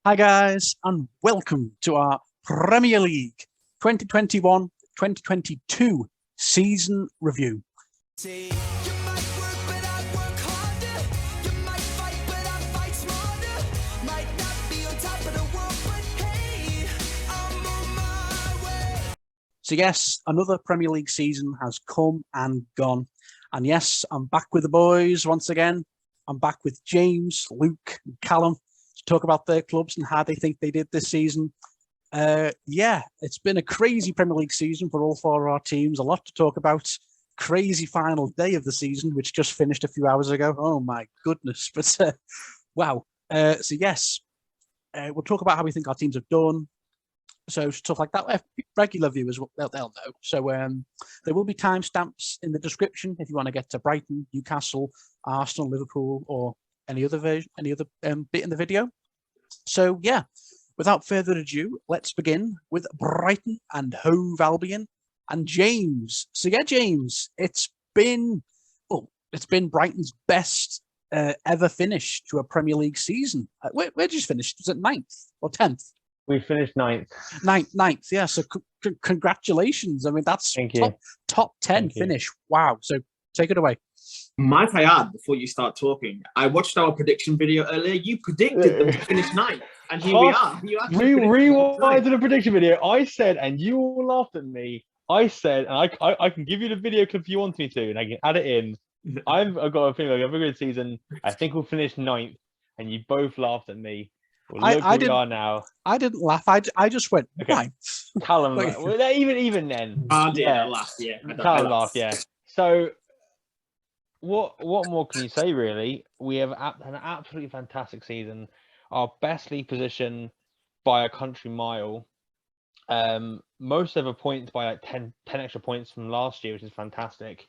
Hi guys, and welcome to our Premier League 2021-2022 season review. So yes, another Premier League season has come and gone. And yes, I'm back with the boys once again. I'm back with James, Luke, and Callum to talk about their clubs and how they think they did this season. Yeah, it's been a crazy Premier League season for all four of our teams. A lot to talk about. Crazy final day of the season, which just finished a few hours ago. Oh my goodness. But wow. So yes, we'll talk about how we think our teams have done. So stuff like that. Regular viewers, they'll know. So there will be timestamps in the description if you want to get to Brighton, Newcastle, Arsenal, Liverpool, or any other bit in the video. So yeah, without further ado, let's begin with Brighton and Hove Albion and James. So yeah, James, it's been Brighton's best ever finish to a Premier League season. Where did you finish? Was it 9th or 10th? We finished 9th. Ninth, yeah. So congratulations. I mean, that's top 10 finish. Wow. So take it away. Might I add, before you start talking, I watched our prediction video earlier. You predicted them to finish 9th, and here we are. Rewind to the prediction video. I said, and you all laughed at me. I said, and I can give you the video clip if you want me to, and I can add it in. I've got a feeling like a good season. I think we'll finish 9th, and you both laughed at me. Well, I didn't laugh. I just went, okay. Callum, well, even then. Yeah, laugh. Yeah, Callum laughed. Yeah. So, what more can you say? Really, we have an absolutely fantastic season. Our best league position by a country mile. Most ever points by like 10 extra points from last year, which is fantastic.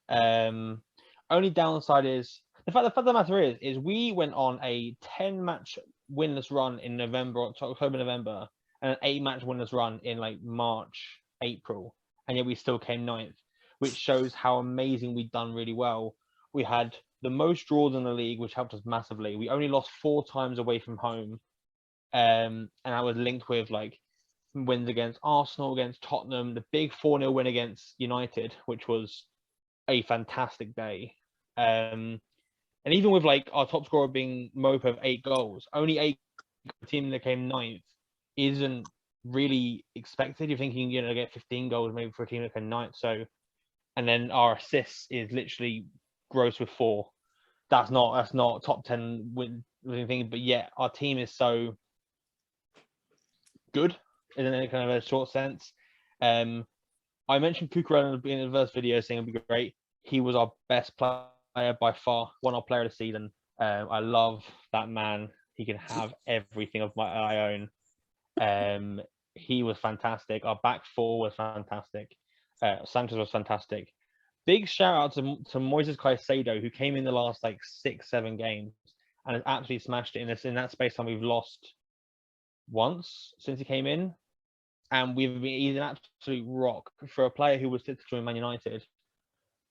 Only downside is the fact of the matter is we went on a 10-match winless run in October, November, and an 8-match winless run in like March, April, and yet we still came 9th, which shows how amazing we've done really well. We had the most draws in the league, which helped us massively. We only lost 4 times away from home, and that was linked with like wins against Arsenal, against Tottenham, the big 4-0 win against United, which was a fantastic day. And even with like our top scorer being Mope of 8 goals, only 8 team that came 9th isn't really expected. You're thinking you're going to get 15 goals maybe for a team that came 9th. So, and then our assists is literally gross with 4. That's not top 10 win thing. But yeah, our team is so good in a kind of a short sense. I mentioned Cucurella in the first video saying it'd be great. He was our best player by far, won our player of the season. I love that man. He can have everything of my own. He was fantastic. Our back 4 was fantastic. Sanchez was fantastic. Big shout out to Moises Caicedo, who came in the last like 6-7 games and has absolutely smashed it in that space time. We've lost once since he came in, and he's an absolute rock for a player who was to join Man United.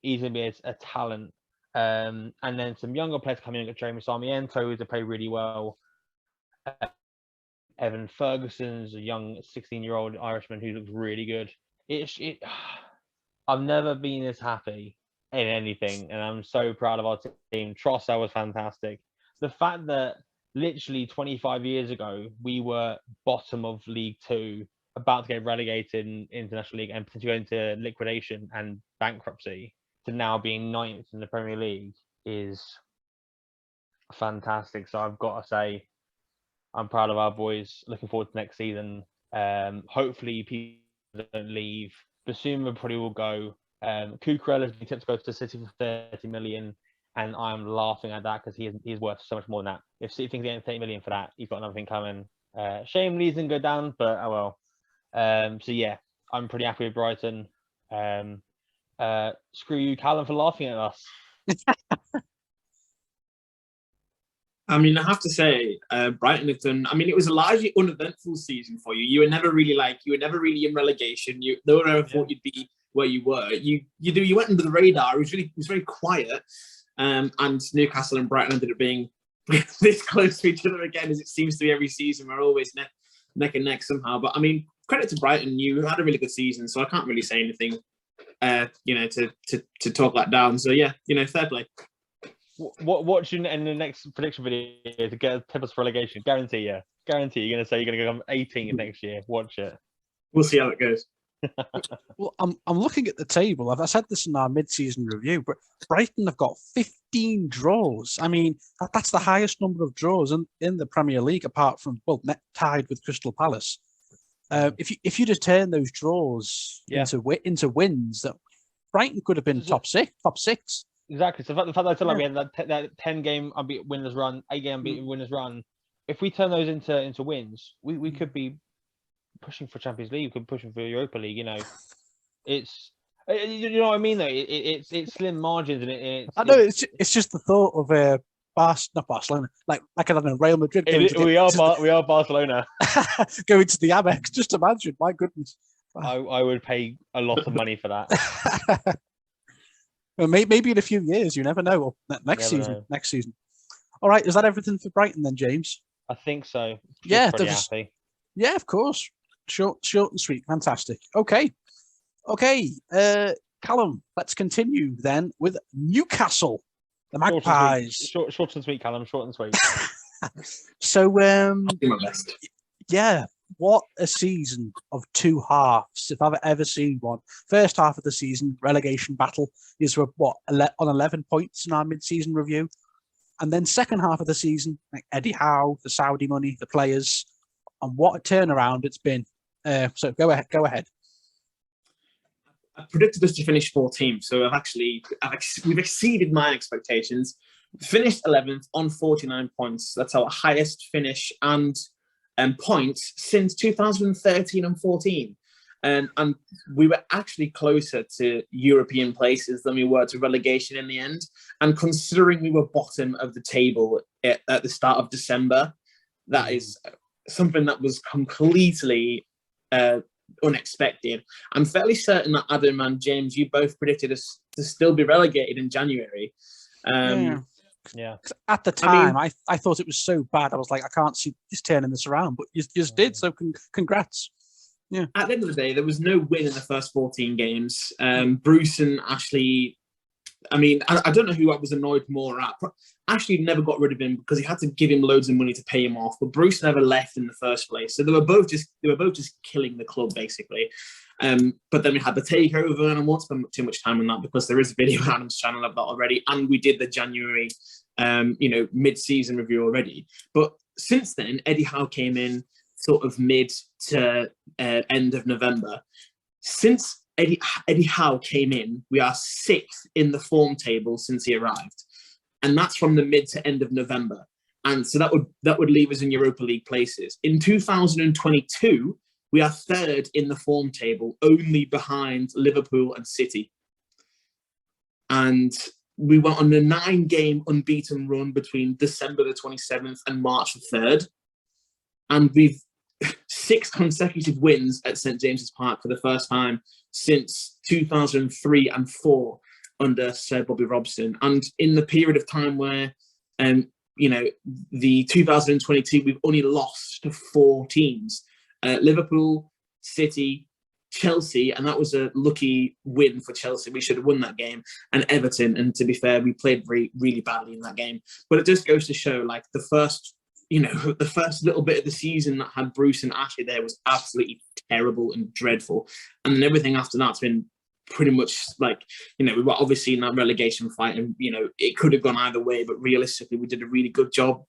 He's going to be a talent. And then some younger players coming in, like Jeremy Sarmiento, who's played really well. Evan Ferguson's a young 16-year-old Irishman who looks really good. I've never been this happy in anything, and I'm so proud of our team. Trossard was fantastic. The fact that literally 25 years ago we were bottom of League 2, about to get relegated in International League and potentially go into liquidation and bankruptcy, to now being 9th in the Premier League is fantastic. So I've got to say, I'm proud of our boys. Looking forward to next season. Hopefully people don't leave. Basuma probably will go. Cucurella has been tipped to go to City for 30 million, and I'm laughing at that because he's worth so much more than that. If City thinks he's getting 30 million for that, he's got another thing coming. Shame Leeds didn't go down, but oh well. So yeah, I'm pretty happy with Brighton. Screw you, Callum, for laughing at us. I mean, I have to say, Brighton have done. I mean, it was a largely uneventful season for you. You were never really in relegation. No one ever thought you'd be where you were. You went under the radar. It was very quiet. And Newcastle and Brighton ended up being we're this close to each other again, as it seems to be every season. We're always neck and neck somehow. But I mean, credit to Brighton. You had a really good season, so I can't really say anything, to talk that down. So yeah, fair play. Watching in the next prediction video to get tip us for relegation. Guarantee you're going to say you're going to come 18th next year. Watch it. We'll see how it goes. Well, I'm looking at the table. I said this in our mid-season review, but Brighton have got 15 draws. I mean, that's the highest number of draws in the Premier League, apart from tied with Crystal Palace. If you just turn those draws into wins, that Brighton could have been top six. Exactly. So the fact that I feel like we had that 10-game unbeaten winners run, 8-game unbeaten winners run. If we turn those into wins, we could be pushing for Champions League. We could be pushing for Europa League. It's you know what I mean though. It's slim margins and I know it's just the thought of not Barcelona, like I don't know, Real Madrid. We are Barcelona. Going to the Amex. Just imagine, my goodness. I would pay a lot of money for that. Well, maybe in a few years, you never know. Well, next season. All right, is that everything for Brighton then, James? I think so. Yeah, happy. Yeah, of course. Short and sweet. Fantastic. Okay. Callum, let's continue then with Newcastle, the Magpies. Short and sweet, Callum. Short and sweet. So, I'll do my best. Yeah, what a season of two halves, if I've ever seen one. First half of the season, relegation battle, is on 11 points in our mid-season review. And then second half of the season, like Eddie Howe, the Saudi money, the players, and what a turnaround it's been. So go ahead. I predicted us to finish 14th, so we've exceeded my expectations. Finished 11th on 49 points. That's our highest finish and points since 2013 and 14. And we were actually closer to European places than we were to relegation in the end. And considering we were bottom of the table at the start of December, that is something that was completely unexpected. I'm fairly certain that Adam and James, you both predicted us to still be relegated in January. Yeah. At the time, I thought it was so bad. I was like, I can't see this turning this around, but you just did. So congrats. Yeah. At the end of the day, there was no win in the first 14 games. Bruce and Ashley, I don't know who I was annoyed more at. Ashley never got rid of him because he had to give him loads of money to pay him off, but Bruce never left in the first place. So they were both just killing the club basically. But then we had the takeover, and I won't spend too much time on that because there is a video on Adam's channel of that already, and we did the January, mid-season review already. But since then, Eddie Howe came in sort of mid to end of November. Since Eddie Howe came in, we are 6th in the form table since he arrived, and that's from the mid to end of November. And so that would leave us in Europa League places. In 2022, we are 3rd in the form table, only behind Liverpool and City. And we went on a 9-game unbeaten run between December the 27th and March the 3rd. And we've 6 consecutive wins at St. James's Park for the first time since 2003 and 4 under Sir Bobby Robson. And in the period of time where, the 2022, we've only lost to 4 teams. Liverpool, City, Chelsea, and that was a lucky win for Chelsea. We should have won that game, and Everton. And to be fair, we played really badly in that game. But it just goes to show, like, the first little bit of the season that had Bruce and Ashley there was absolutely terrible and dreadful. And then everything after that's been pretty much like, we were obviously in that relegation fight, and, it could have gone either way, but realistically, we did a really good job.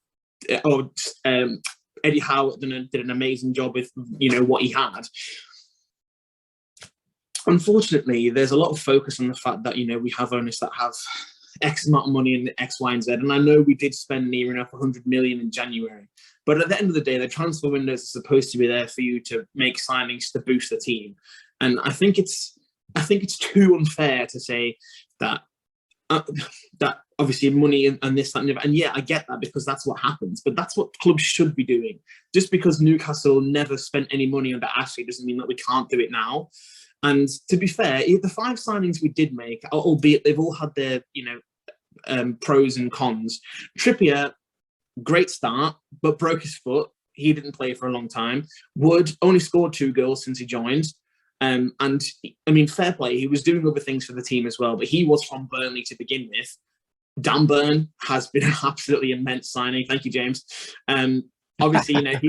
Eddie Howe did an amazing job with, what he had. Unfortunately, there's a lot of focus on the fact that, we have owners that have X amount of money in X, Y, and Z. And I know we did spend near enough 100 million in January. But at the end of the day, the transfer windows are supposed to be there for you to make signings to boost the team. And I think it's too unfair to say that that obviously money and this, that, and the other. And yeah, I get that because that's what happens. But that's what clubs should be doing. Just because Newcastle never spent any money under Ashley doesn't mean that we can't do it now. And to be fair, the 5 signings we did make, albeit they've all had their, pros and cons. Trippier, great start, but broke his foot. He didn't play for a long time. Wood only scored 2 goals since he joined. And I mean, fair play. He was doing other things for the team as well, but he was from Burnley to begin with. Dan Burn has been an absolutely immense signing. Thank you, James. Obviously, you know,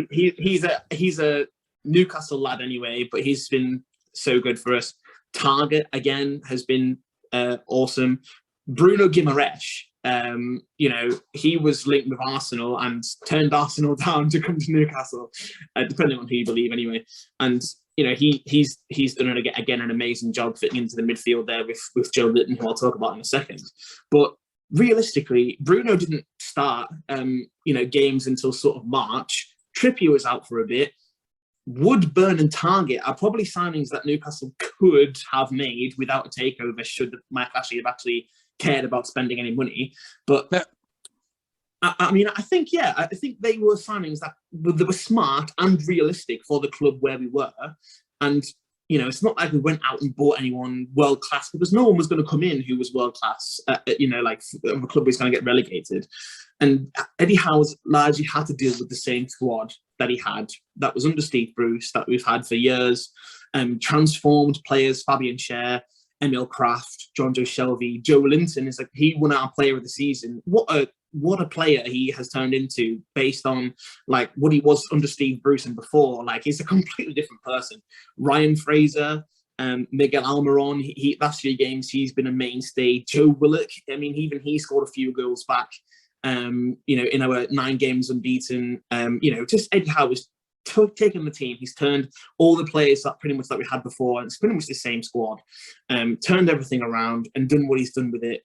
he's a Newcastle lad anyway, but he's been so good for us. Target again has been awesome. Bruno Guimaraes, you know, he was linked with Arsenal and turned Arsenal down to come to Newcastle, depending on who you believe anyway. And you know, he's done again an amazing job fitting into the midfield there with Joe Litton, who I'll talk about in a second. But realistically, Bruno didn't start you know, games until sort of March. Trippier was out for a bit. Wood, Burn and Target are probably signings that Newcastle could have made without a takeover should Mike Ashley have actually cared about spending any money. But I mean, I think they were signings that were smart and realistic for the club where we were. And, you know, it's not like we went out and bought anyone world class, because no one was going to come in who was world class, you know, like the club was going to get relegated. And Eddie Howe's largely had to deal with the same squad that he had, that was under Steve Bruce, that we've had for years. Transformed players, Fabian Schär, Emil Kraft, John Joe Shelby, Joe Linton is like, he won our player of the season. What a player he has turned into based on like what he was under Steve Bruce and before. Like, he's a completely different person. Ryan Fraser, Miguel Almiron, he last few games he's been a mainstay. Joe Willock, I mean, even he scored a few goals back. You know, in our 9 games unbeaten. You know, just Eddie Howe has taken the team. He's turned all the players that pretty much that we had before, and it's pretty much the same squad. Turned everything around and done what he's done with it.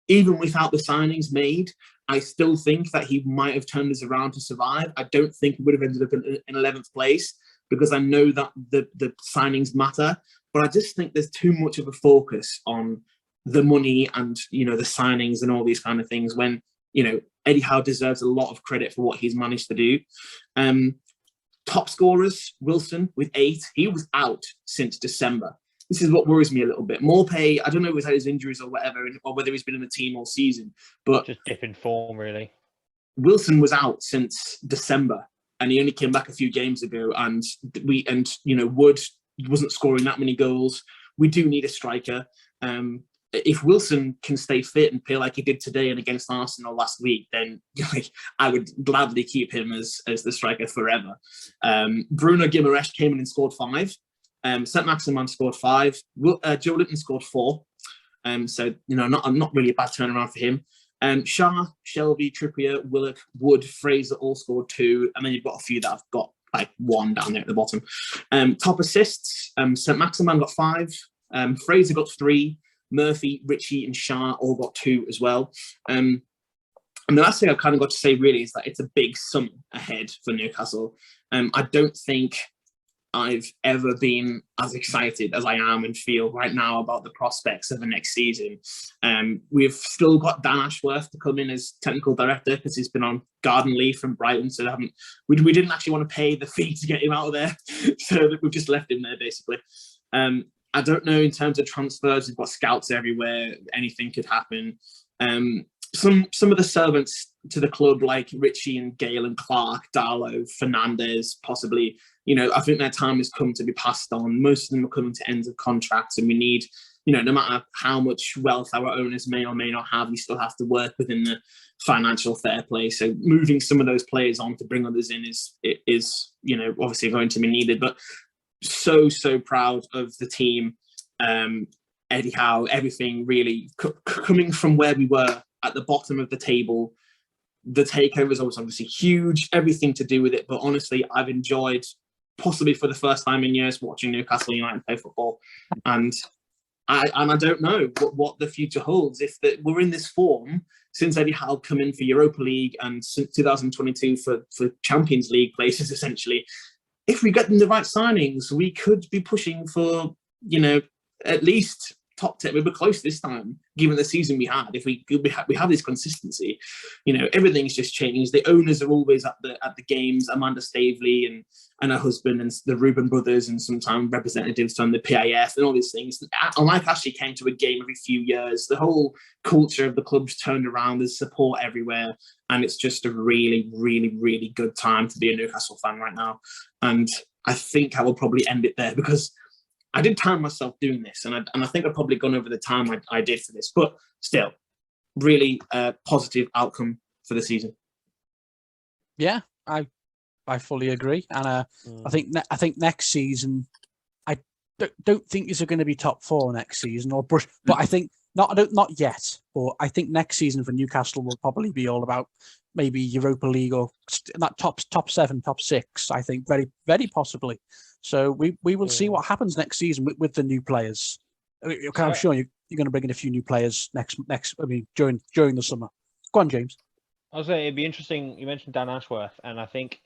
Even without the signings made, I still think that he might have turned us around to survive. I don't think he would have ended up in 11th place, because I know that the signings matter, but I just think there's too much of a focus on the money and, you know, the signings and all these kind of things, when, you know, Eddie Howe deserves a lot of credit for what he's managed to do. Top scorers, Wilson with 8. He was out since December. This is what worries me a little bit. Morpay, I don't know if he's had his injuries or whatever, or whether he's been in the team all season, but just dip in form, really. Wilson was out since December, and he only came back a few games ago. And you know, Wood wasn't scoring that many goals. We do need a striker. If Wilson can stay fit and play like he did today and against Arsenal last week, then I would gladly keep him as the striker forever. Bruno Guimaraes came in and scored 5. St. Maximin scored 5. Joe Linton scored 4. So, you know, not really a bad turnaround for him. Shah, Shelby, Trippier, Willock, Wood, Fraser all scored 2. And then you've got a few that have got like 1 down there at the bottom. Top assists, St. Maximin got 5. Fraser got 3. Murphy, Ritchie and Shah all got 2 as well. And the last thing I've kind of got to say really is that it's a big sum ahead for Newcastle. I don't think I've ever been as excited as I am and feel right now about the prospects of the next season. We've still got Dan Ashworth to come in as technical director, because he's been on garden leave from Brighton, so we didn't actually want to pay the fee to get him out of there, so we've just left him there basically. I don't know in terms of transfers. We've got scouts everywhere. Anything could happen. Some of the servants to the club, like Ritchie and Gale and Clark, Darlow, Fernandez, possibly, you know, I think their time has come to be passed on. Most of them are coming to ends of contracts, and we need, you know, no matter how much wealth our owners may or may not have, we still have to work within the financial fair play. So moving some of those players on to bring others in is, you know, obviously going to be needed. But so proud of the team, Eddie Howe, everything really coming from where we were at the bottom of the table. The takeover was obviously huge, everything to do with it. But honestly, I've enjoyed, possibly for the first time in years, watching Newcastle United play football. And I don't know what the future holds. If we're in this form since Eddie Howe come in for Europa League and since 2022 for Champions League places, essentially, if we get them the right signings, we could be pushing for, you know, at least top 10. We were close this time, given the season we had. If we have this consistency, everything's just changed. The owners are always at the games. Amanda Stavely and her husband and the Reuben brothers, and sometimes representatives from the PIF and all these things. And like Ashley came to a game every few years. The whole culture of the club's turned around. There's support everywhere, and it's just a really, really, really good time to be a Newcastle fan right now. And I think I will probably end it there, because I did time myself doing this, and I think I've probably gone over the time I did for this, but still, really positive outcome for the season. Yeah, I fully agree, and I think next season, I don't think is going to be top 4 next season, but I think not yet, but I think next season for Newcastle will probably be all about maybe Europa League or that top 7, top 6. I think very, very possibly. So we will see what happens next season with the new players. I'm sure you're going to bring in a few new players during the summer. Go on, James. I was saying it'd be interesting. You mentioned Dan Ashworth, and I think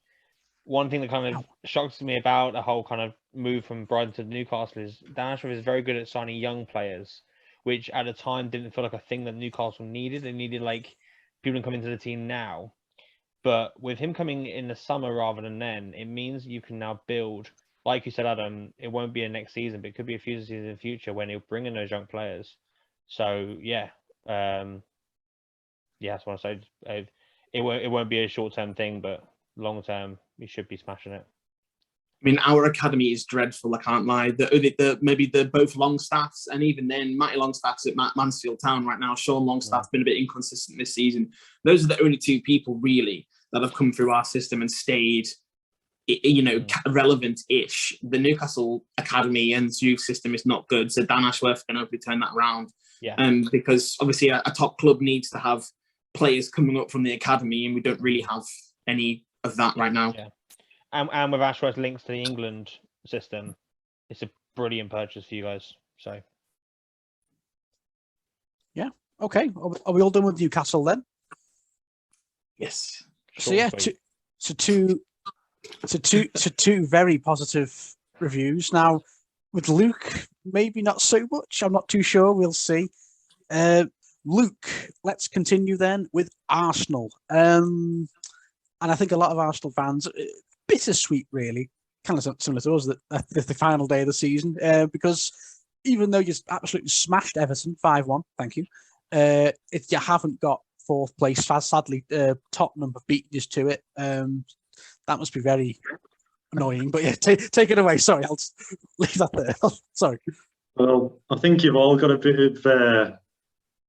one thing that kind of shocks me about the whole kind of move from Brighton to Newcastle is Dan Ashworth is very good at signing young players, which at the time didn't feel like a thing that Newcastle needed. They needed like people to come into the team now. But with him coming in the summer rather than then, it means you can now build, like you said, Adam, it won't be a next season, but it could be a few seasons in the future when he'll bring in those young players. So, that's what I say. It won't be a short-term thing, but long-term, we should be smashing it. I mean, our academy is dreadful, I can't lie. Maybe the both Longstaffs, and even then, Matty Longstaff's at Mansfield Town right now. Sean Longstaff's been a bit inconsistent this season. Those are the only 2 people, really, that have come through our system and stayed, relevant-ish. The Newcastle academy and youth system is not good, so Dan Ashworth can hopefully turn that around. Yeah. Because obviously a top club needs to have players coming up from the academy, and we don't really have any of that right now. Yeah. And with Ashworth's links to the England system, it's a brilliant purchase for you guys. So, yeah, okay. Are we all done with Newcastle then? Yes. Two very positive reviews. Now, with Luke, maybe not so much. I'm not too sure. We'll see. Luke, let's continue then with Arsenal. And I think a lot of Arsenal fans, bittersweet, really, kind of similar to us, that the final day of the season, because even though you absolutely smashed Everton 5-1, thank you, you haven't got 4th place. Sadly, Tottenham have beaten us to it. That must be very annoying. But yeah, take it away. Sorry, I'll just leave that there. Sorry. Well, I think you've all got a bit of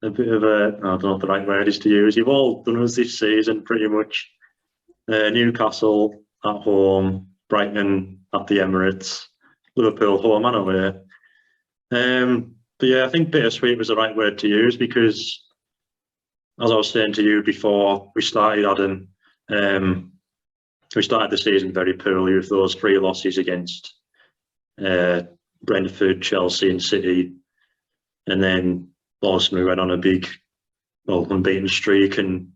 I don't know what the right word is to use. You've all done us this season, pretty much. Newcastle at home, Brighton at the Emirates, Liverpool home and away. But yeah, I think bittersweet was the right word to use, because, as I was saying to you before we started, Adam, we started the season very poorly with those 3 losses against Brentford, Chelsea and City. And then Arsenal, we went on a big, unbeaten streak and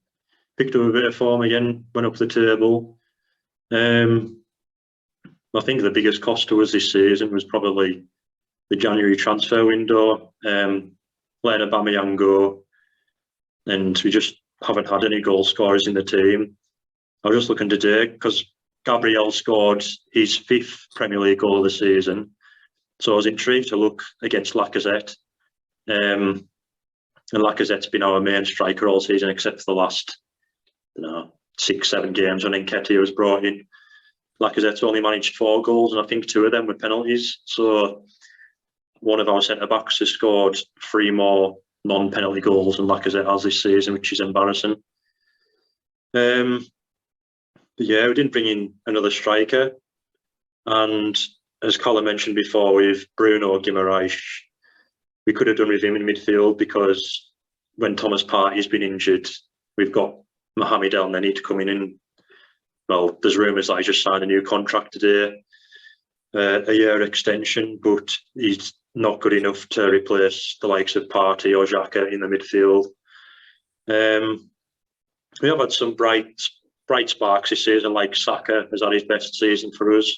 picked up a bit of form again, went up the table. I think the biggest cost to us this season was probably the January transfer window, letting Aubameyang go, and we just haven't had any goal scorers in the team. I was just looking today, because Gabriel scored his 5th Premier League goal of the season, so I was intrigued to look against Lacazette. And Lacazette's been our main striker all season, except for the last 6-7 games when Nketiah was brought in. Lacazette's only managed 4 goals, and I think 2 of them were penalties. So one of our centre-backs has scored 3 more non-penalty goals than Lacazette has this season, which is embarrassing. But yeah, we didn't bring in another striker. And as Callum mentioned before, with Bruno Guimaraes, we could have done with him in midfield, because when Thomas Partey's been injured, we've got Mohamed El Neni to come in, and well, there's rumours that he just signed a new contract today, a year extension, but he's not good enough to replace the likes of Partey or Xhaka in the midfield. We have had some bright sparks this season, like Saka has had his best season for us.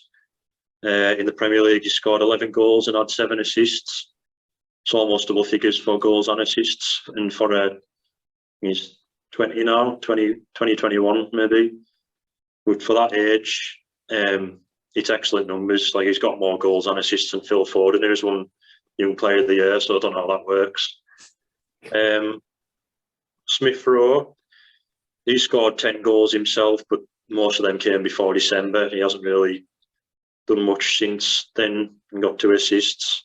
In the Premier League, he scored 11 goals and had 7 assists. It's almost double figures for goals and assists, and for he's 20 now, 21 maybe. But for that age, it's excellent numbers. Like, he's got more goals and assists than Phil Foden, who's won Young Player of the Year, so I don't know how that works. Smith Rowe, he scored 10 goals himself, but most of them came before December. He hasn't really done much since then and got 2 assists.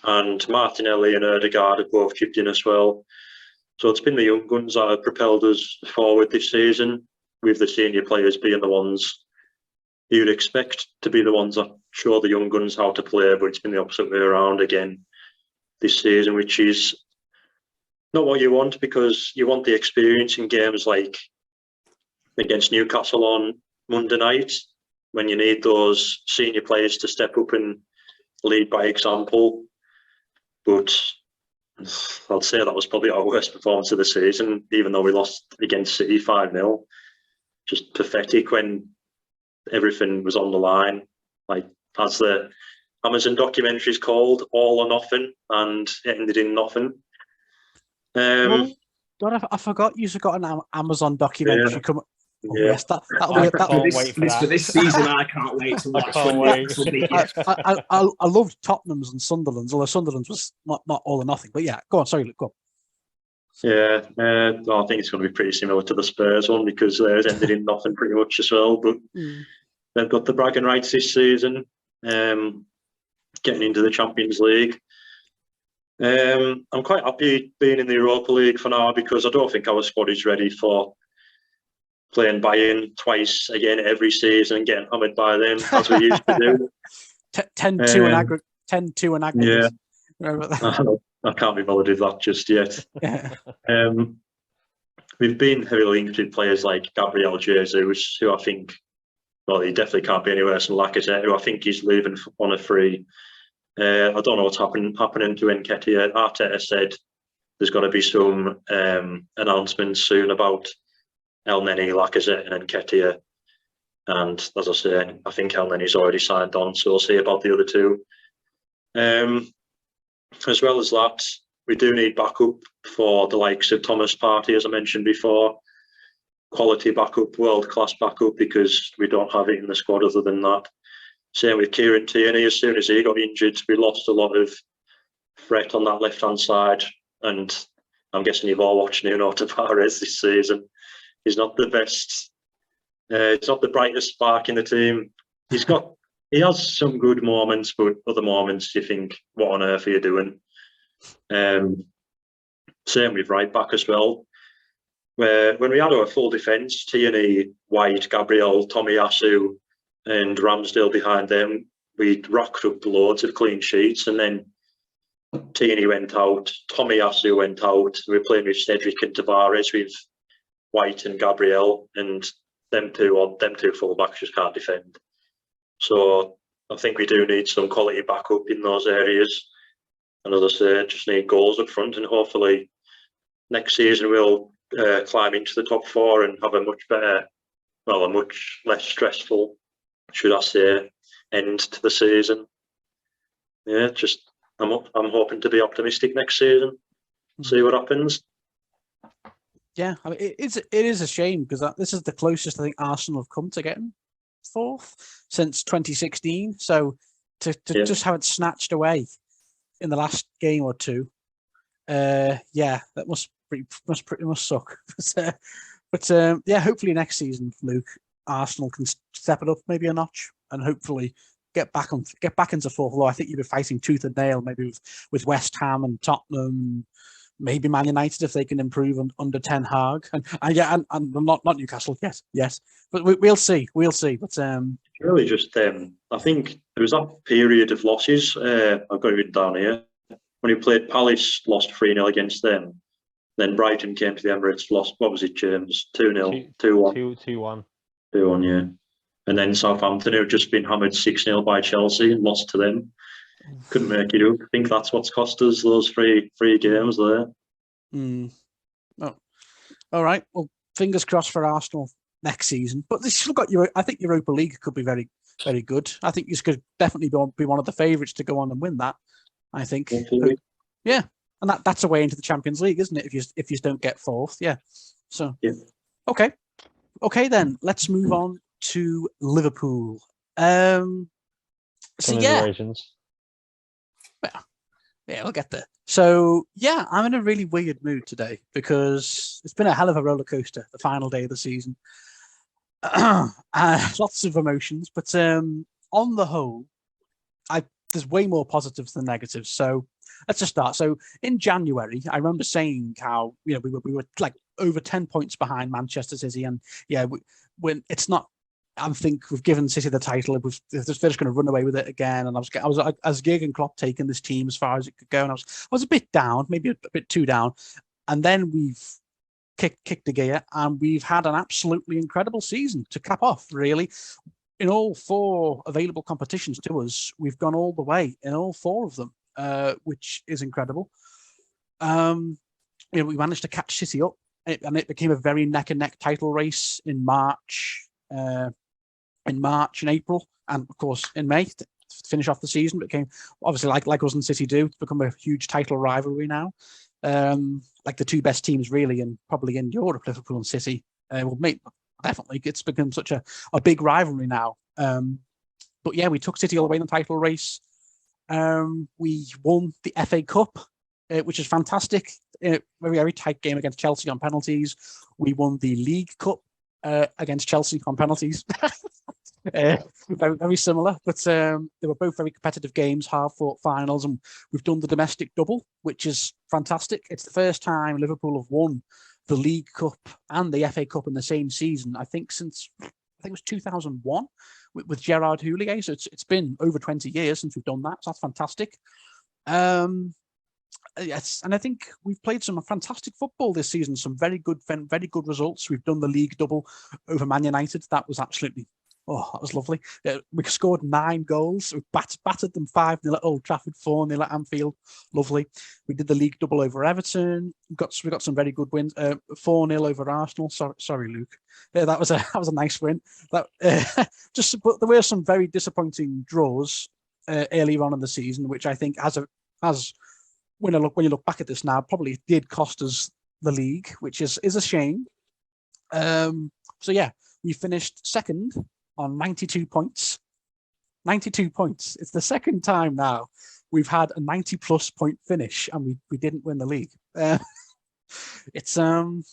And Martinelli and Ødegaard have both chipped in as well. So it's been the young guns that have propelled us forward this season, with the senior players being the ones you'd expect to be the ones that show the young guns how to play, but it's been the opposite way around again this season, which is not what you want, because you want the experience in games like against Newcastle on Monday night, when you need those senior players to step up and lead by example. But I'd say that was probably our worst performance of the season, even though we lost against City 5-0. Just pathetic when everything was on the line. Like, as the Amazon documentary is called, All or Nothing, and it ended in nothing. God, I forgot you've got an Amazon documentary coming. Oh, Yeah. yes, that'll be. For this season, I can't wait to watch. I loved Tottenham's and Sunderland's, although Sunderland's was not all or nothing. But yeah, go on. Sorry, go on. Yeah, I think it's going to be pretty similar to the Spurs one, because theirs ended in nothing pretty much as well. But they've got the bragging rights this season, getting into the Champions League. I'm quite happy being in the Europa League for now, because I don't think our squad is ready for playing Bayern twice again every season and getting hammered by them, as we used to do. 10-2 in aggregate. 10-2 in aggregate. Yeah. I can't be bothered with that just yet. Yeah. We've been heavily linked with players like Gabriel Jesus, who I think, well, he definitely can't be any worse than Lacazette, who I think he's leaving on a free. I don't know what's happening to Nketiah. Arteta said there's got to be some announcements soon about El Neni, Lacazette and Nketiah. And as I say, I think El Neni's already signed on, so we'll see about the other two. As well as that, we do need backup for the likes of Thomas Partey, as I mentioned before. Quality backup, world-class backup, because we don't have it in the squad other than that. Same with Kieran Tierney. As soon as he got injured, we lost a lot of threat on that left-hand side. And I'm guessing you've all watched Nuno Tavares this season. He's not the best. He's not the brightest spark in the team. He has some good moments, but other moments you think, what on earth are you doing? Same with right back as well. Where when we had our full defence, Tierney, White, Gabriel, Tomiyasu and Ramsdale behind them, we racked up loads of clean sheets, and then Tierney went out, Tomiyasu went out. We were playing with Cedric and Tavares, with White and Gabriel, and them two full-backs just can't defend. So I think we do need some quality backup in those areas. And as I say, just need goals up front, and hopefully next season we'll climb into the top 4 and have a much less stressful, should I say, end to the season. Yeah, I'm hoping to be optimistic next season. See what happens. Yeah, I mean, it is a shame, because this is the closest I think Arsenal have come to getting 4th since 2016. So to just have it snatched away in the last game or two, that must suck. But yeah, hopefully next season, Luke, Arsenal can step it up maybe a notch and hopefully get back into 4th. Although I think you'll be fighting tooth and nail maybe with West Ham and Tottenham. Maybe Man United if they can improve under Ten Hag, and not Newcastle. Yes, but we'll see. But really, just I think there was that period of losses. I've got it written down here. When we played Palace, lost 3-0 against them. Then Brighton came to the Emirates, lost. What was it, James? 2-0, 2-1, 2-1, 2-1. Yeah. And then Southampton, who've just been hammered 6-0 by Chelsea and lost to them. Couldn't make it up. I think that's what's cost us those three games there. Oh. All right. Well, fingers crossed for Arsenal next season. But this still got I think Europa League could be very, very good. I think this could definitely be one of the favourites to go on and win that. I think. Hopefully. Yeah, and that's a way into the Champions League, isn't it? If you don't get fourth, yeah. So Yeah. Okay, then let's move on to Liverpool. So Commiserations. yeah, we'll get there. So yeah, I'm in a really weird mood today because it's been a hell of a roller coaster. The final day of the season, lots of emotions, but on the whole, there's way more positives than negatives. So let's just start. So in January, I remember saying how we were like over 10 points behind Manchester City, and yeah, when it's not. I think we've given City the title. They're just going to run away with it again. And I was as Jurgen Klopp taking this team as far as it could go, and I was a bit down, maybe a bit too down. And then we've kicked the gear, and we've had an absolutely incredible season to cap off. Really, in all 4 available competitions to us, we've gone all the way in all 4 of them, which is incredible. We managed to catch City up, and it became a very neck and neck title race in March. In March and April, and of course in May to finish off the season. It became obviously like us and City do, it's become a huge title rivalry now. Like the 2 best teams really, and probably in Europe, Liverpool and City. Definitely, it's become such a big rivalry now. But yeah, we took City all the way in the title race. We won the FA Cup, which is fantastic. Very tight game against Chelsea on penalties. We won the League Cup against Chelsea on penalties. Very similar, but they were both very competitive games, hard-fought finals, and we've done the domestic double, which is fantastic. It's the first time Liverpool have won the League Cup and the FA Cup in the same season, I think it was 2001 with Gerard Houllier. So it's been over 20 years since we've done that. So that's fantastic. Yes, and I think we've played some fantastic football this season. Some very good results. We've done the league double over Man United. That was that was lovely. We scored 9 goals. We battered them 5-0 at Old Trafford, 4-0 at Anfield. Lovely. We did the league double over Everton. We got some very good wins. 4-0 over Arsenal. Sorry, Luke. That was a nice win. But there were some very disappointing draws earlier on in the season, which I think when you look back at this now, probably did cost us the league, which is a shame. So yeah, we finished second on 92 points. 92 points. It's the second time now we've had a 90-plus point finish, and we didn't win the league. It's in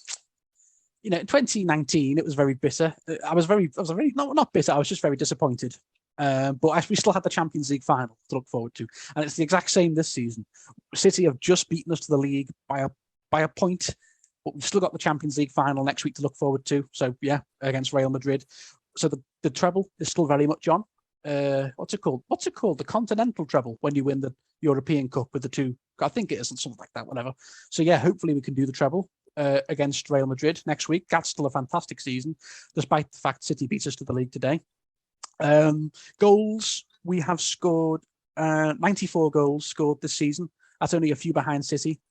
2019 it was very bitter. I was not bitter. I was just very disappointed. But we still had the Champions League final to look forward to, and it's the exact same this season. City have just beaten us to the league by a point, but we've still got the Champions League final next week to look forward to. So yeah, against Real Madrid. So the treble is still very much on. What's it called? The Continental treble, when you win the European Cup with the 2. I think it is something like that. Whatever. So yeah, hopefully we can do the treble against Real Madrid next week. That's still a fantastic season, despite the fact City beat us to the league today. Goals, we have scored 94 goals scored this season. That's only a few behind City.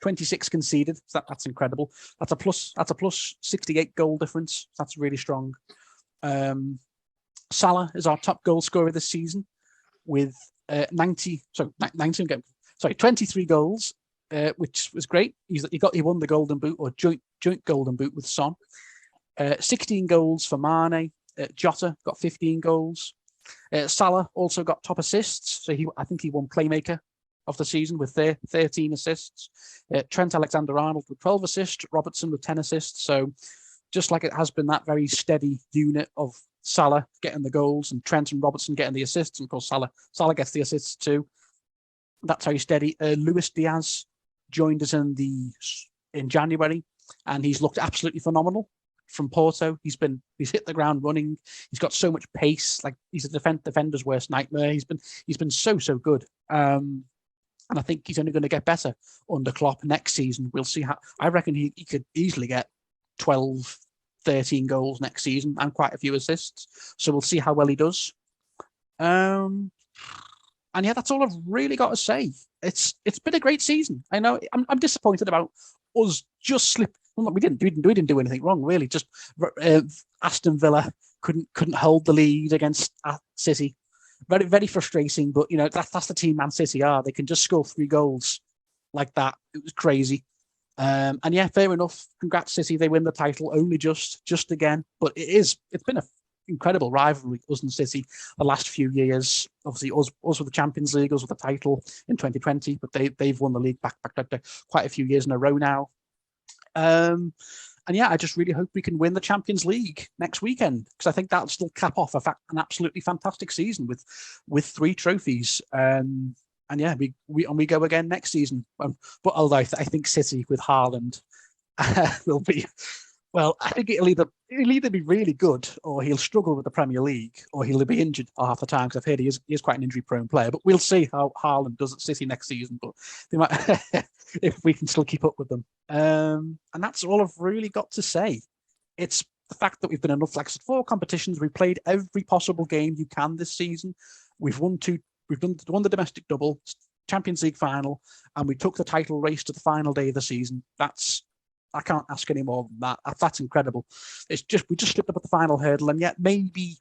26 conceded. So that's incredible. That's a plus 68 goal difference. That's really strong. Salah is our top goal scorer this season with 23 goals, which was great. He won the Golden Boot, or joint Golden Boot with Son. 16 goals for Mane. Jota got 15 goals. Salah also got top assists, so I think he won Playmaker of the season with 13 assists. Trent Alexander-Arnold with 12 assists. Robertson with 10 assists. So just like it has been that very steady unit of Salah getting the goals and Trent and Robertson getting the assists, and of course Salah gets the assists too. That's very steady. Luis Diaz joined us in January, and he's looked absolutely phenomenal. From Porto, he's hit the ground running. He's got so much pace. Like, he's a defender's worst nightmare. He's been so good. And I think he's only going to get better under Klopp next season. We'll see how. I reckon he could easily get 12, 13 goals next season and quite a few assists. So we'll see how well he does. And yeah, that's all I've really got to say. It's been a great season. I know I'm disappointed about us just slipping. Well, we didn't do anything wrong, really. Just Aston Villa couldn't hold the lead against City. very, very frustrating. But that's the team Man City are. They can just score 3 goals like that. It was crazy. And yeah, fair enough. Congrats, City. They win the title only just again. But it's been an incredible rivalry, us and City, the last few years. Obviously, us with the Champions League, us with the title in 2020, but they've won the league back quite a few years in a row now. And yeah, I just really hope we can win the Champions League next weekend, because I think that'll still cap off an absolutely fantastic season with 3 trophies. And yeah, we go again next season. But although I think City with Haaland will be, well, I think he'll either be really good, or he'll struggle with the Premier League, or he'll be injured half the time, because I've heard he is quite an injury-prone player. But we'll see how Haaland does at City next season. But they might, if we can still keep up with them. And that's all I've really got to say. It's the fact that we've been enough, like I said, 4 competitions. We played every possible game you can this season. We've won won the domestic double, Champions League final, and we took the title race to the final day of the season. I can't ask any more than that. That's incredible. We just slipped up at the final hurdle, and yet maybe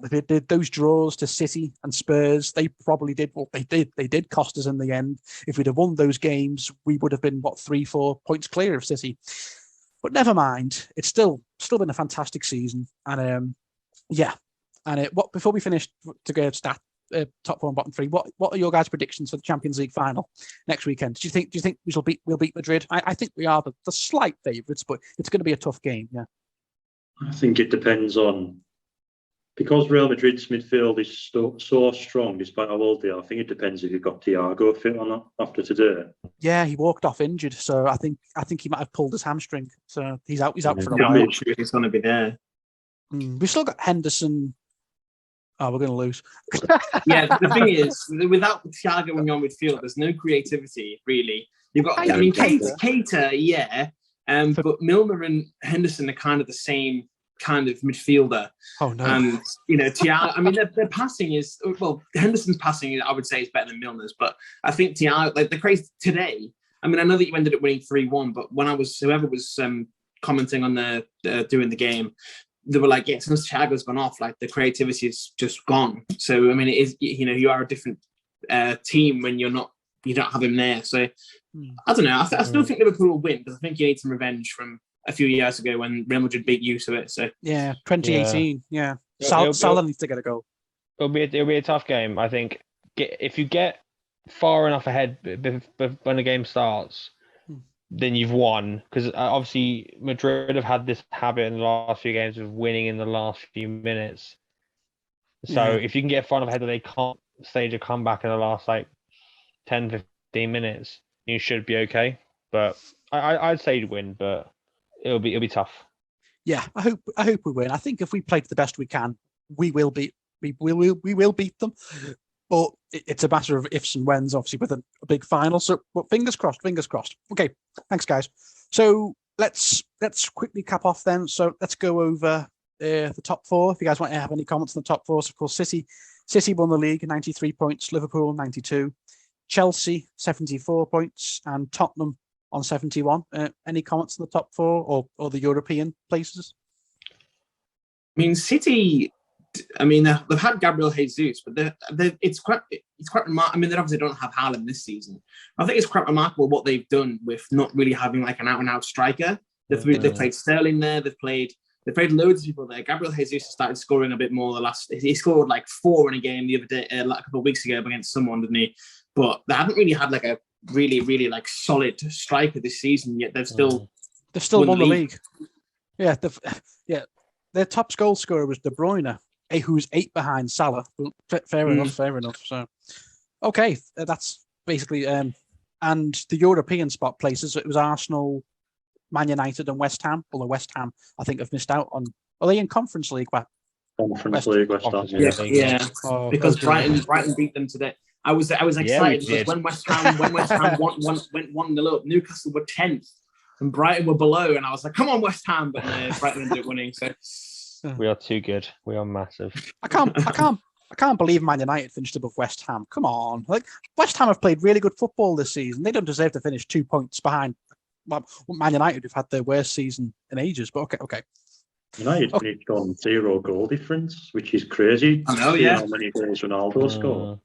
they did those draws to City and Spurs. They probably did what they did. They did cost us in the end. If we'd have won those games, we would have been 3-4 points clear of City. But never mind. It's still been a fantastic season, and yeah. And before we finish to go top 4 and bottom 3, what are your guys' predictions for the Champions League final next weekend? Do you think we'll beat Madrid? I think we are the slight favourites, but it's going to be a tough game. Yeah, I think it depends on, because Real Madrid's midfield is so strong despite how old they are. I think it depends if you've got Thiago fit or not after today. Yeah, he walked off injured, so I think he might have pulled his hamstring. So he's out for a I'm while. not sure he's going to be there. We've still got Henderson. Oh, we're going to lose. Yeah, the thing is, without Thiago in your midfield, there's no creativity, really. You've got, Keita, yeah, but Milner and Henderson are kind of the same kind of midfielder. Oh, no. And, Thiago, I mean, their passing is, well, Henderson's passing, I would say, is better than Milner's, but I think Thiago, like, the craze today, I mean, I know that you ended up winning 3-1, but when whoever was commenting on doing the game, they were like, yeah, since Thiago's gone off, like the creativity is just gone. So, I mean, it is, you are a different team when you don't have him there. So, I don't know. I still think Liverpool will win, because I think you need some revenge from a few years ago when Real Madrid beat you to it. So, yeah, 2018. Yeah. Salah needs to get a goal. It'll be a tough game. I think if you get far enough ahead when the game starts, then you've won, because obviously Madrid have had this habit in the last few games of winning in the last few minutes. So if you can get far enough ahead that they can't stage a comeback in the last 10, 15 minutes, you should be okay. But I'd say you'd win, but it'll be tough. Yeah, I hope we win. I think if we play to the best we can, we will beat them. But it's a matter of ifs and whens, obviously, with a big final. So, but fingers crossed. Okay, thanks, guys. So let's quickly cap off then. So let's go over the top 4. If you guys want to have any comments on the top 4, so of course, City won the league, 93 points. Liverpool 92, Chelsea 74 points, and Tottenham on 71. Any comments on the top 4 or the European places? I mean, City. I mean, they've had Gabriel Jesus, but it's quite remarkable. I mean, they obviously don't have Haaland this season. I think it's quite remarkable what they've done with not really having like an out-and-out striker. They've played Sterling there. They've played loads of people there. Gabriel Jesus started scoring a bit more. He scored 4 in a game the other day, a couple of weeks ago against someone, didn't he? But they haven't really had a really, really solid striker this season yet. They've still won the league. Yeah, their top goal scorer was De Bruyne, who's 8 behind Salah. Fair enough. So, okay, that's basically and the European spot places. It was Arsenal, Man United, and West Ham. Although West Ham, I think, have missed out on. Are they in Conference League? Conference League, West Ham. Yeah. Because Brighton beat them today. I was excited because when West Ham went 1-0 up, Newcastle were 10th and Brighton were below, and I was like, "Come on, West Ham!" But Brighton ended up winning. So. We are too good. We are massive. I can't believe Man United finished above West Ham. Come on, West Ham have played really good football this season. They don't deserve to finish 2 points behind Man United, who've had their worst season in ages. But okay. United finished on 0 goal difference, which is crazy. I know, Seeing yeah. how many goals Ronaldo scored.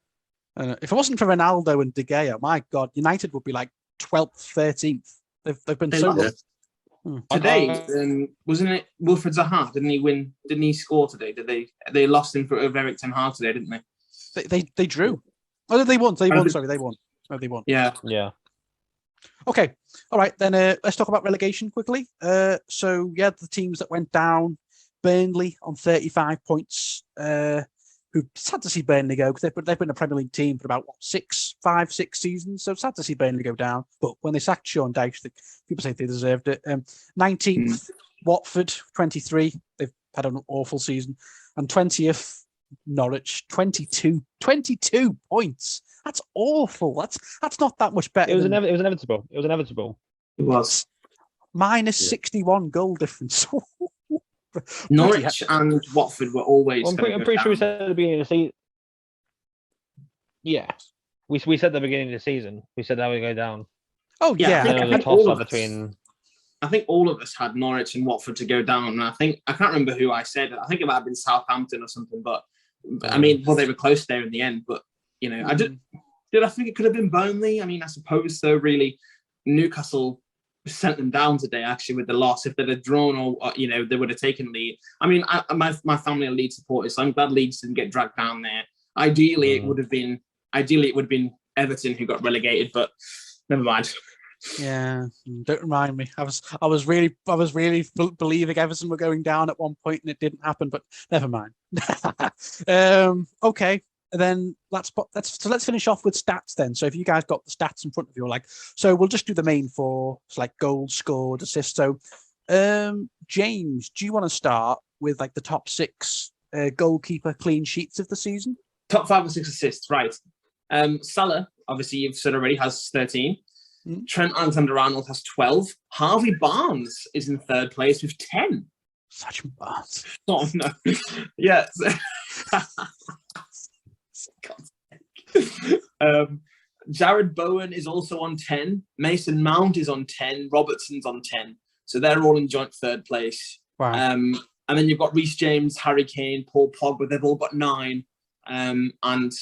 If it wasn't for Ronaldo and De Gea, my God, United would be like 12th, 13th. They've been so good. Today, wasn't it Wilfred Zaha? Didn't he win? Didn't he score today? They lost in front of Eric Ten Hag today, didn't they? They drew. Oh, they won. They won. Sorry, they won. No, they won. Yeah. Okay. All right. Then let's talk about relegation quickly. So yeah, the teams that went down: Burnley on 35 points. Who sad to see Burnley go because they've been a Premier League team for about 5, 6 seasons. So sad to see Burnley go down. But when they sacked Sean Dyche, people say they deserved it. 19th, Watford 23. They've had an awful season, and 20th, Norwich 22 points. That's awful. That's not that much better. It was inevitable. It was. Minus 61 goal difference. Norwich and Watford were always. I'm pretty sure we said at the beginning of the season. Yeah, we said at the beginning of the season. We said that would go down. Oh yeah, There was a toss-up between. I think all of us had Norwich and Watford to go down, and I can't remember who I said. I think it might have been Southampton or something, but I mean, well, they were close there in the end. But you know, I think it could have been Burnley? I mean, I suppose so. Really, Newcastle sent them down today, actually, with the loss. If they'd have drawn, or you know, they would have taken lead. I mean, my family are Leeds supporters, so I'm glad Leeds didn't get dragged down there. Ideally, it would have been Everton who got relegated, but never mind. Yeah, don't remind me. I was really believing Everton were going down at one point, and it didn't happen. But never mind. Okay. And then let's finish off with stats then. So if you guys got the stats in front of you, so we'll just do the main four, so like goals scored, assists. So, James, do you want to start with like the top 6 goalkeeper clean sheets of the season? Top 5 or 6 assists, right? Salah, obviously you've said already, has 13. Trent Alexander-Arnold has 12. Harvey Barnes is in 3rd place with 10. Such Barnes. Oh no! Yeah. Jared Bowen is also on 10. Mason Mount is on 10. Robertson's on 10. So they're all in joint 3rd place. Wow. And then you've got Reece James, Harry Kane, Paul Pogba. They've all got 9. And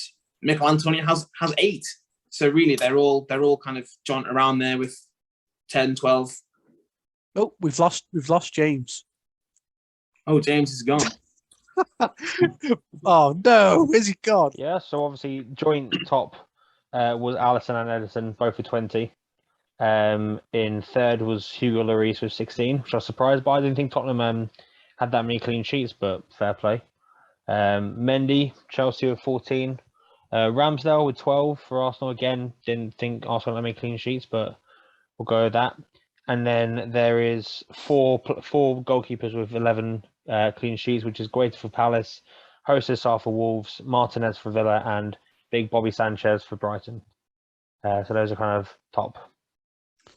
Mikel Antonio has 8. So really, they're all kind of jaunt around there with 10, 12. Oh, we've lost James. Oh, James is gone. Oh no, where's he gone? Yeah, so obviously joint top was Alisson and Edison, both with 20. In 3rd was Hugo Lloris with 16, which I was surprised by. I didn't think Tottenham had that many clean sheets, but fair play. Mendy, Chelsea with 14. Ramsdale with 12 for Arsenal again. Didn't think Arsenal had many clean sheets, but we'll go with that. And then there is four goalkeepers with 11 clean sheets, which is Guaita for Palace, Jose Sarr for Wolves, Martinez for Villa, and Big Bobby Sanchez for Brighton. So those are kind of top.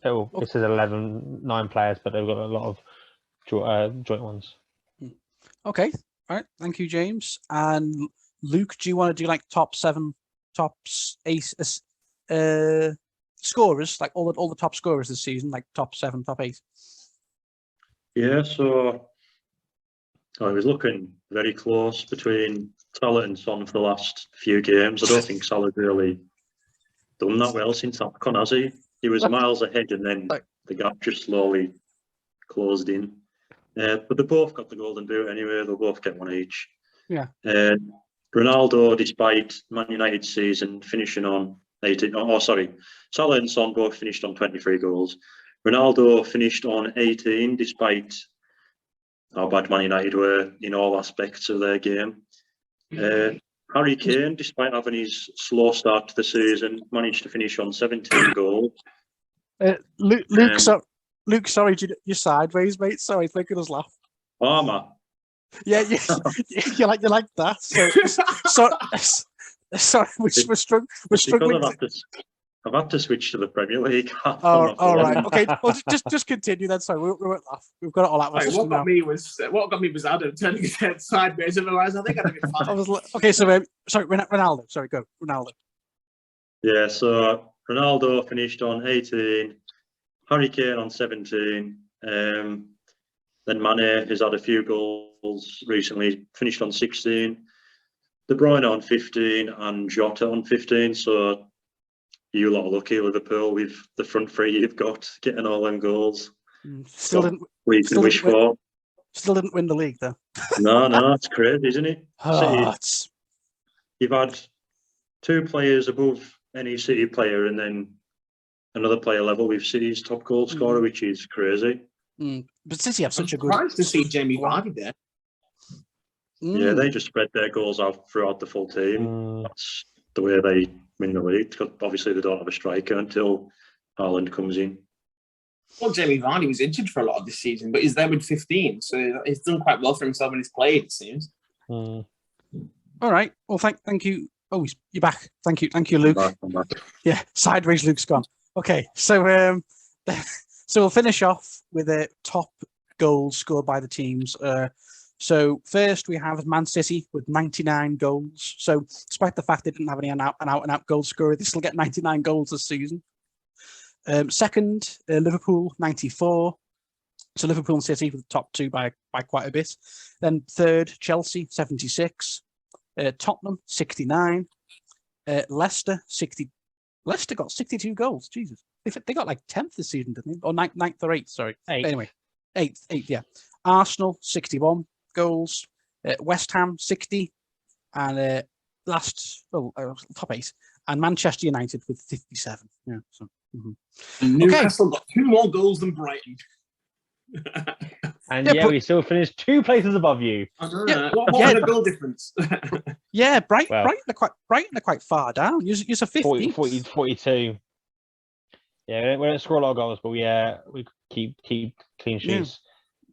It says 9 players, but they've got a lot of joint ones. Okay, all right. Thank you, James. And Luke, do you want to do like top 7, top 8 scorers, like all the top scorers this season, like top 7, top 8? Yeah, so I was looking very close between Salah and Son for the last few games. I don't think Salah's really done that well since AFCON, has he? He was miles ahead and then the gap just slowly closed in. But they both got the golden boot anyway. They'll both get 1 each. Yeah. Ronaldo, despite Man United's season, finishing on 18. Oh, sorry. Salah and Son both finished on 23 goals. Ronaldo finished on 18, despite how bad Man United were in all aspects of their game. Harry Kane, despite having his slow start to the season, managed to finish on 17 goals. Luke, sorry, you're sideways, mate. Sorry, it's making us laugh. Armour. Yeah, you like that. Sorry, we're struggling. I've had to switch to the Premier League. Oh, all right. Okay, well, just continue then. Sorry, we won't laugh. We've got it all out. What got me was Adam turning his head sideways. Otherwise, I think I'd have been fine. Okay, so sorry, Ronaldo. Sorry, go Ronaldo. Yeah, so Ronaldo finished on 18, Harry Kane on 17. Then Mane has had a few goals recently, finished on 16. De Bruyne on 15 and Jota on 15. So you lot are lucky, Liverpool, with the front three you've got getting all them goals. Still didn't. We can wish for. Still didn't win the league though. No, it's crazy, isn't it? Oh, City, you've had 2 players above any City player, and then another player level with City's top goal scorer, which is crazy. But City have such a good. Surprised to see Jamie Vardy there. Yeah, they just spread their goals out throughout the full team. That's the way they win the league. Because obviously, they don't have a striker until Haaland comes in. Well, Jamie Vardy was injured for a lot of this season, but he's there with 15, so he's done quite well for himself when he's played, it seems. All right. Well, thank you. Oh, you're back. Thank you, Luke. I'm back. Yeah, sideways Luke's gone. Okay, so so we'll finish off with the top goals scored by the teams. So first we have Man City with 99 goals. So despite the fact they didn't have any an out goal scorer, they still get 99 goals this season. Second, Liverpool 94. So Liverpool and City were the top 2 by quite a bit. Then third, Chelsea 76. Tottenham 69. Leicester 60. Leicester got 62 goals. Jesus, they got like 10th this season, didn't they? Or 9th or 8th? Sorry. 8th. Anyway, 8th. Yeah. Arsenal 61 goals. West Ham 60, and top 8, and Manchester United with 57. Yeah. So. And Newcastle got 2 more goals than Brighton. And we still finished 2 places above you. I don't know. What was the goal difference? Yeah, Brighton are quite far down. You're 15th. 42. Yeah, we don't score a lot of goals, but we keep clean sheets.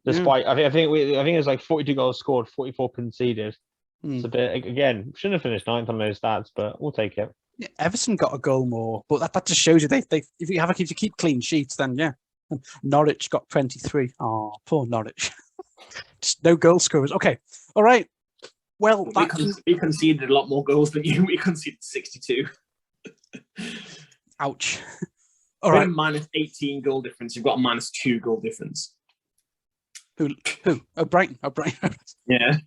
Despite, I think it's like 42 goals scored, 44 conceded. It's a bit, again, shouldn't have finished 9th on those stats, but we'll take it. Yeah, Everton got a goal more, but that just shows you if you keep clean sheets, then yeah. Norwich got 23. Oh, poor Norwich. Just no goal scorers. Okay, all right. Well, we conceded a lot more goals than you. We conceded 62. Ouch. All right. Minus 18 goal difference. You've got a minus 2 goal difference. Who? Oh, Brighton. Yeah.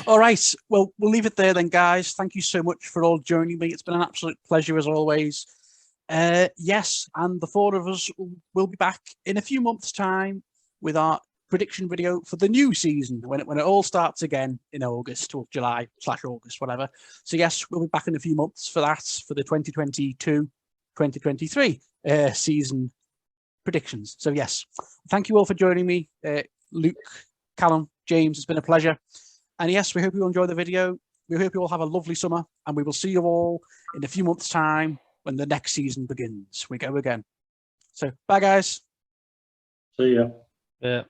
All right. Well, we'll leave it there then, guys. Thank you so much for all joining me. It's been an absolute pleasure as always. Yes, and the 4 of us will be back in a few months' time with our prediction video for the new season when it all starts again in August or July/August, whatever. So yes, we'll be back in a few months for that, for the 2022-2023 season predictions. So yes, thank you all for joining me, Luke, Callum, James. It's been a pleasure. And yes, we hope you enjoy the video. We hope you all have a lovely summer, and we will see you all in a few months' time when the next season begins. We go again. So bye, guys. See ya. Yeah.